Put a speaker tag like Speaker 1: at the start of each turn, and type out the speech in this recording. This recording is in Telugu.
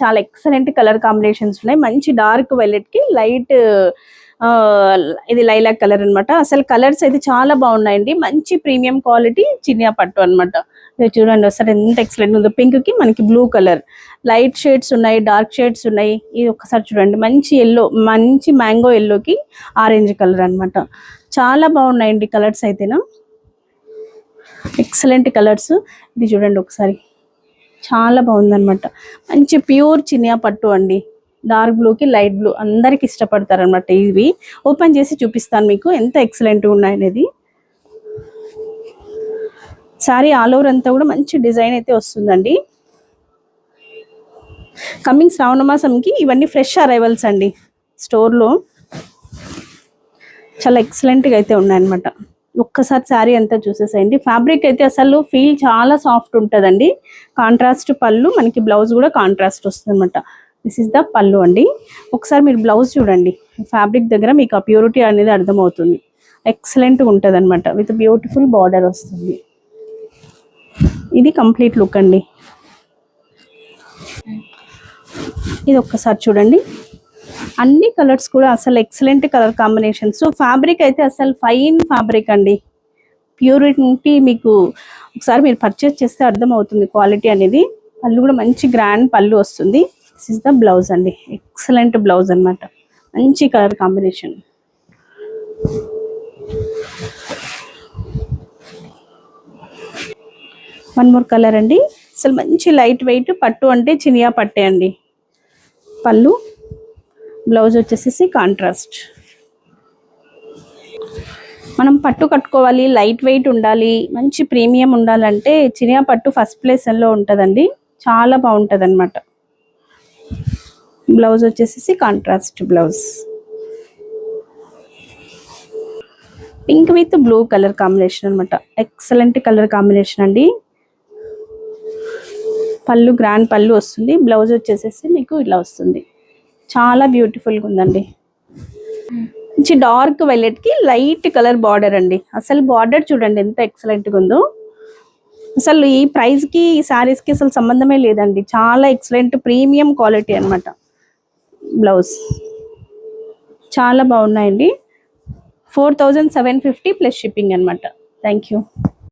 Speaker 1: చాలా ఎక్సలెంట్ కలర్ కాంబినేషన్స్ ఉన్నాయి. మంచి డార్క్ వైలెట్ కి లైట్ ఇది లైలాక్ కలర్ అన్నమాట. అసలు కలర్స్ అయితే చాలా బాగున్నాయండి. మంచి ప్రీమియం క్వాలిటీ చినియా పట్టు అన్నమాట. ఇది చూడండి అసలు ఎంత ఎక్సలెంట్ ఉందో. పింక్ కి మనకి బ్లూ కలర్, లైట్ షేడ్స్ ఉన్నాయి, డార్క్ షేడ్స్ ఉన్నాయి. ఇది ఒకసారి చూడండి, మంచి ఎల్లో, మంచి మ్యాంగో ఎల్లోకి ఆరెంజ్ కలర్ అన్నమాట. చాలా బాగున్నాయండి కలర్స్ అయితేనా, ఎక్సలెంట్ కలర్స్. ఇది చూడండి ఒకసారి, చాలా బాగుందన్నమాట. మంచి ప్యూర్ చినియా పట్టు అండి. డార్క్ బ్లూకి లైట్ బ్లూ అందరికి ఇష్టపడతారు అనమాట. ఇవి ఓపెన్ చేసి చూపిస్తాను మీకు ఎంత ఎక్సలెంట్ ఉన్నాయనేది. సారీ ఆల్ ఓవర్ అంతా కూడా మంచి డిజైన్ అయితే వస్తుందండి. కమింగ్ శ్రావణ మాసంకి ఇవన్నీ ఫ్రెష్ అరైవల్స్ అండి. స్టోర్లో చాలా ఎక్సలెంట్గా అయితే ఉన్నాయన్నమాట. ఒక్కసారి శారీ అంతా చూసేసేయండి. ఫ్యాబ్రిక్ అయితే అసలు ఫీల్ చాలా సాఫ్ట్ ఉంటుందండి. కాంట్రాస్ట్ పళ్ళు, మనకి బ్లౌజ్ కూడా కాంట్రాస్ట్ వస్తుంది అనమాట. దిస్ ఇస్ ద పళ్ళు అండి. ఒకసారి మీరు బ్లౌజ్ చూడండి, ఫ్యాబ్రిక్ దగ్గర మీకు ఆ ప్యూరిటీ అనేది అర్థమవుతుంది. ఎక్సలెంట్గా ఉంటుంది అనమాట. విత్ బ్యూటిఫుల్ బార్డర్ వస్తుంది. ఇది కంప్లీట్ లుక్ అండి. ఇది ఒక్కసారి చూడండి, అన్ని కలర్స్ కూడా అసలు ఎక్సలెంట్ కలర్ కాంబినేషన్స్. ఫ్యాబ్రిక్ అయితే అసలు ఫైన్ ఫ్యాబ్రిక్ అండి. ప్యూరిటీ మీకు ఒకసారి మీరు పర్చేస్ చేస్తే అర్థమవుతుంది క్వాలిటీ అనేది. పళ్ళు కూడా మంచి గ్రాండ్ పళ్ళు వస్తుంది. దిస్ ఇస్ ద బ్లౌజ్ అండి. ఎక్సలెంట్ బ్లౌజ్ అనమాట. మంచి colour combination. One more colour అండి. అసలు మంచి లైట్ వెయిట్ పట్టు అంటే చినియా పట్టే అండి. పళ్ళు, బ్లౌజ్ వచ్చేసేసి కాంట్రాస్ట్. మనం పట్టు కట్టుకోవాలి, లైట్ వెయిట్ ఉండాలి, మంచి ప్రీమియం ఉండాలంటే చినియా పట్టు ఫస్ట్ ప్లేస్లో ఉంటుందండి. చాలా బాగుంటుంది అనమాట. బ్లౌజ్ వచ్చేసేసి contrast blouse. Pink with blue colour combination అనమాట. ఎక్సలెంట్ కలర్ కాంబినేషన్ అండి. పళ్ళు గ్రాండ్ పళ్ళు వస్తుంది. బ్లౌజ్ వచ్చేసేసి మీకు ఇలా వస్తుంది. చాలా బ్యూటిఫుల్గా ఉందండి. మంచి డార్క్ వైలెట్కి లైట్ కలర్ బార్డర్ అండి. అసలు బార్డర్ చూడండి ఎంత ఎక్సలెంట్గా ఉందో. అసలు ఈ ప్రైస్కి ఈ శారీస్కి అసలు సంబంధమే లేదండి. చాలా ఎక్సలెంట్ ప్రీమియం క్వాలిటీ అనమాట. బ్లౌజ్ చాలా బాగున్నాయండి. 4750 ప్లస్ షిప్పింగ్ అనమాట. Thank you.